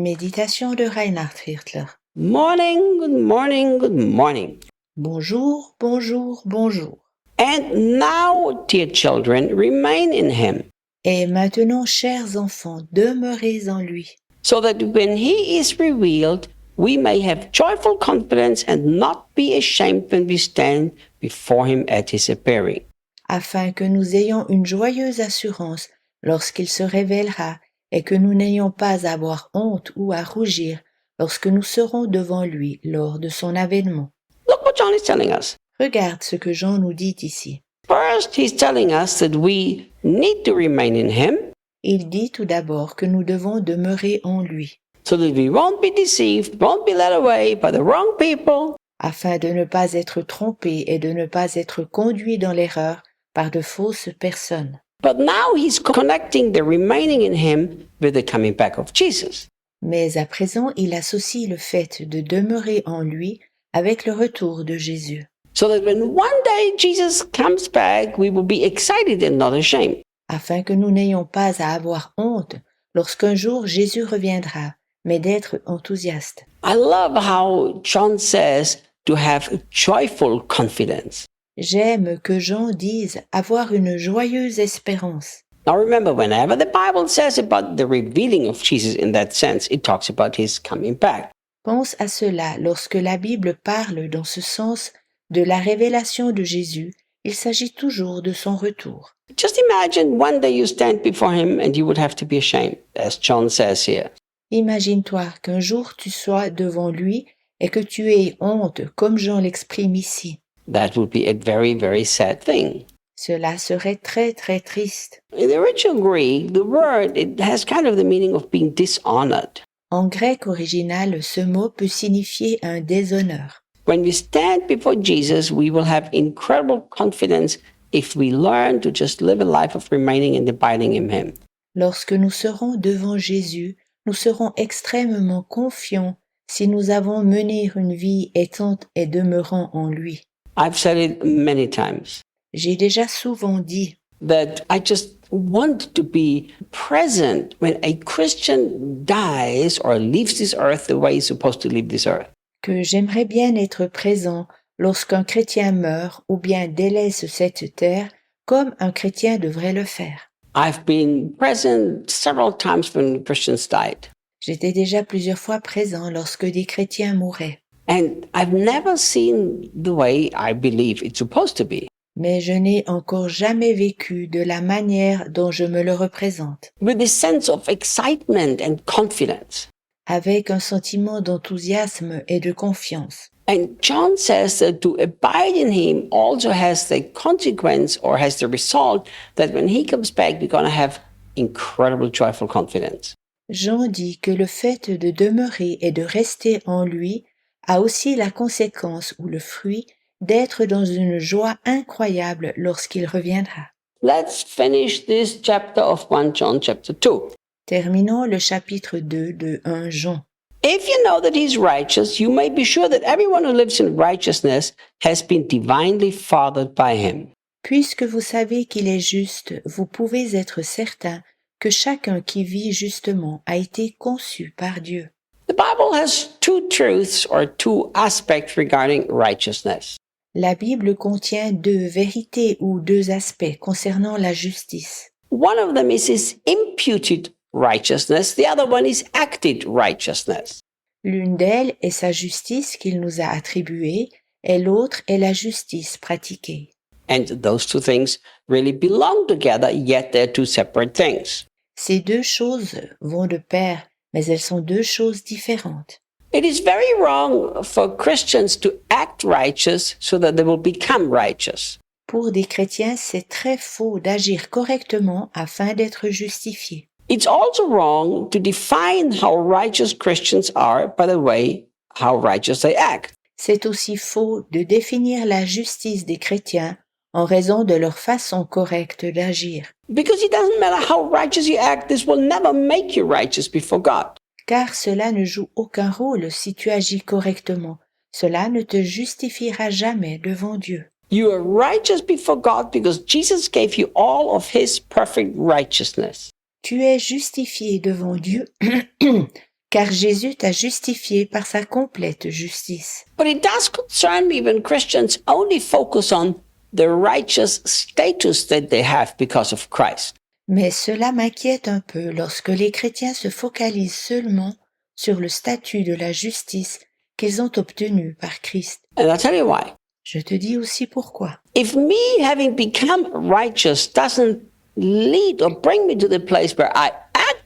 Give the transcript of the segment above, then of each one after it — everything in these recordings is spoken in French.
Méditation de Reinhard Hirtler. Morning, good morning, good morning. Bonjour, bonjour, bonjour. And now, dear children, remain in him, Et maintenant, chers enfants, demeurez en lui, so that when he is revealed, we may have joyful confidence and not be ashamed when we stand before him at his appearing. afin que nous ayons une joyeuse assurance lorsqu'il se révélera et que nous n'ayons pas à avoir honte ou à rougir lorsque nous serons devant lui lors de son avènement. Look what John is telling us. Regarde ce que Jean nous dit ici. First, he's telling us that we need to remain in him Il dit tout d'abord que nous devons demeurer en lui, so that we won't be deceived, won't be led away by the wrong people, afin de ne pas être trompés et de ne pas être conduits dans l'erreur par de fausses personnes. but now he's connecting the remaining in him with the coming back of Jesus. Mais à présent, il associe le fait de demeurer en lui avec le retour de Jésus, So that when one day Jesus comes back, we will be excited and not ashamed. afin que nous n'ayons pas à avoir honte lorsqu'un jour Jésus reviendra, mais d'être enthousiastes. I love how John says to have joyful confidence. J'aime que Jean dise avoir une joyeuse espérance. Now remember, whenever the Bible says about the revealing of Jesus in that sense, it talks about his coming back. Pense à cela lorsque la Bible parle dans ce sens de la révélation de Jésus, il s'agit toujours de son retour. Just imagine one day you stand before him and you would have to be ashamed, as John says here. Imagine-toi qu'un jour tu sois devant lui et que tu aies honte, comme Jean l'exprime ici. That would be a very, very sad thing. Cela serait très très triste. In the original Greek, the word, it has kind of the meaning of being dishonored. En grec original, ce mot peut signifier un déshonneur. When we stand before Jesus, we will have incredible confidence if we learn to just live a life of remaining and abiding in him. Lorsque nous serons devant Jésus, nous serons extrêmement confiants si nous avons mené une vie étante et demeurant en lui. I've said it many times J'ai déjà souvent dit that I just want to be present when a Christian dies or leaves this earth the way he's supposed to leave this earth. que j'aimerais bien être présent lorsqu'un chrétien meurt ou bien délaisse cette terre comme un chrétien devrait le faire. I've been present several times when Christians died, J'étais déjà plusieurs fois présent lorsque des chrétiens mouraient, and I've never seen the way I believe it's supposed to be. mais je n'ai encore jamais vécu de la manière dont je me le représente, With this sense of excitement and confidence. avec un sentiment d'enthousiasme et de confiance. And John says that to abide in him also has the consequence or has the result that when he comes back, we're going to have incredible joyful confidence. Jean dit que le fait de demeurer et de rester en lui a aussi la conséquence ou le fruit d'être dans une joie incroyable lorsqu'il reviendra. Let's finish this chapter of 1 John chapter 2. Terminons le chapitre 2 de 1 Jean. If you know that he's righteous, you may be sure that everyone who lives in righteousness has been divinely fathered by him. Puisque vous savez qu'il est juste, vous pouvez être certain que chacun qui vit justement a été conçu par Dieu. The Bible has two truths or two aspects regarding righteousness. La Bible contient deux vérités ou deux aspects concernant la justice. One of them is his imputed righteousness, the other one is acted righteousness. L'une d'elles est sa justice qu'il nous a attribuée et l'autre est la justice pratiquée. And those two things really belong together, yet they're two separate things. Ces deux choses vont de pair, mais elles sont deux choses différentes. It is very wrong for Christians to act righteous so that they will become righteous. Pour des chrétiens, c'est très faux d'agir correctement afin d'être justifiés. It's also wrong to define how righteous Christians are by the way how righteous they act. C'est aussi faux de définir la justice des chrétiens en raison de leur façon correcte d'agir. Because it doesn't matter how righteous you act, this will never make you righteous before God. Car cela ne joue aucun rôle si tu agis correctement. Cela ne te justifiera jamais devant Dieu. You are righteous before God because Jesus gave you all of his perfect righteousness. Tu es justifié devant Dieu car Jésus t'a justifié par sa complète justice. But it does concern me when Christians only focus on the righteous status that they have because of Christ. Mais cela m'inquiète un peu lorsque les chrétiens se focalisent seulement sur le statut de la justice qu'ils ont obtenu par Christ. And I'll tell you why. Je te dis aussi pourquoi. If me having become righteous doesn't lead or bring me to the place where I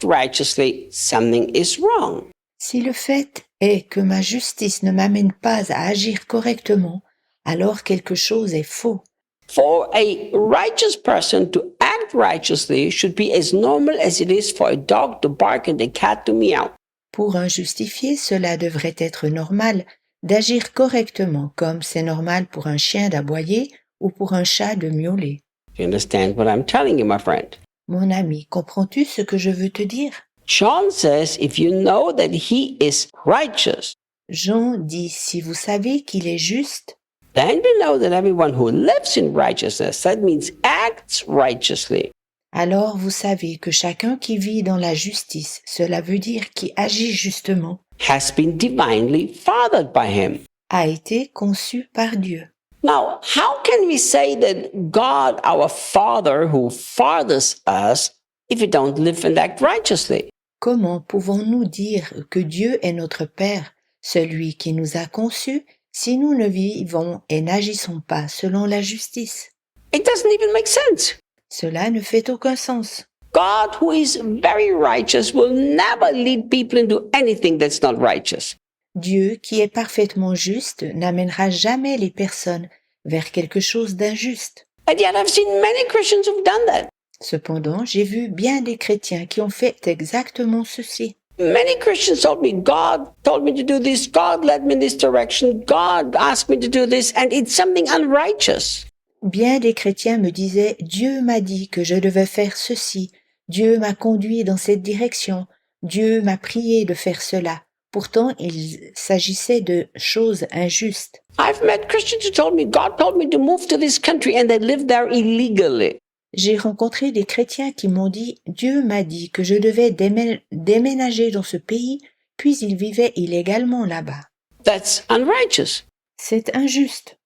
act righteously, something is wrong. Si le fait est que ma justice ne m'amène pas à agir correctement, alors quelque chose est faux. For a righteous person to act righteously should be as normal as it is for a dog to bark and a cat to meow. Pour un justifié, cela devrait être normal d'agir correctement, comme c'est normal pour un chien d'aboyer ou pour un chat de miauler. You understand what I'm telling you, my friend? Mon ami, comprends-tu ce que je veux te dire? John says, if you know that he is righteous, Jean dit, si vous savez qu'il est juste, then we know that everyone who lives in righteousness, that means acts righteously, alors vous savez que chacun qui vit dans la justice, cela veut dire qui agit justement, has been divinely fathered by him. a été conçu par Dieu. Now, how can we say that God, our Father, who fathers us, if we don't live and act righteously? Comment pouvons-nous dire que Dieu est notre Père, celui qui nous a conçus, si nous ne vivons et n'agissons pas selon la justice? It doesn't even make sense. Cela ne fait aucun sens. God, who is very righteous, will never lead people into anything that's not righteous. Dieu, qui est parfaitement juste, n'amènera jamais les personnes vers quelque chose d'injuste. And yet I've seen many Christians who've done that. Cependant, j'ai vu bien des chrétiens qui ont fait exactement ceci. Many Christians told me, God told me to do this, God led me in this direction, God asked me to do this, and it's something unrighteous. Bien des chrétiens me disaient, Dieu m'a dit que je devais faire ceci, Dieu m'a conduit dans cette direction, Dieu m'a prié de faire cela. Pourtant, il s'agissait de choses injustes. I've met Christians who told me, God told me to move to this country, and they live there illegally. J'ai rencontré des chrétiens qui m'ont dit, Dieu m'a dit que je devais déménager dans ce pays, puis ils vivaient illégalement là-bas. That's unrighteous. C'est injuste.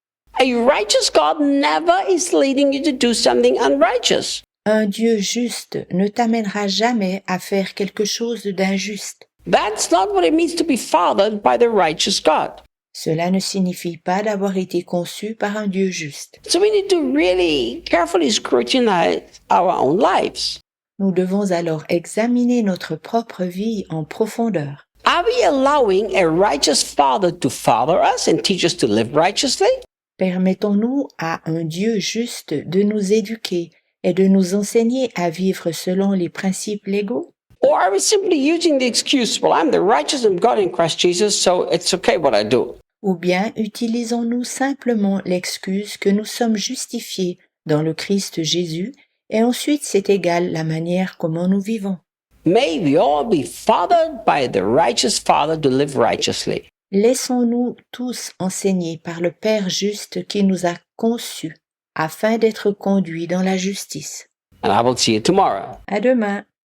A righteous God never is leading you to do something unrighteous. Un Dieu juste ne t'amènera jamais à faire quelque chose d'injuste. That's not what it means to be fathered by the righteous God. Cela ne signifie pas d'avoir été conçu par un Dieu juste. So we need to really carefully scrutinize our own lives. Nous devons alors examiner notre propre vie en profondeur. Are we allowing a righteous Father to father us and teach us to live righteously? Permettons-nous à un Dieu juste de nous éduquer et de nous enseigner à vivre selon les principes légaux? Or are we simply using the excuse, well, I'm the righteous of God in Christ Jesus, so it's okay what I do? Ou bien utilisons-nous simplement l'excuse que nous sommes justifiés dans le Christ Jésus et ensuite c'est égal la manière comment nous vivons? May we all be fathered by the righteous Father to live righteously. Laissons-nous tous enseigner par le Père juste qui nous a conçus afin d'être conduits dans la justice. And I will see you tomorrow. À demain.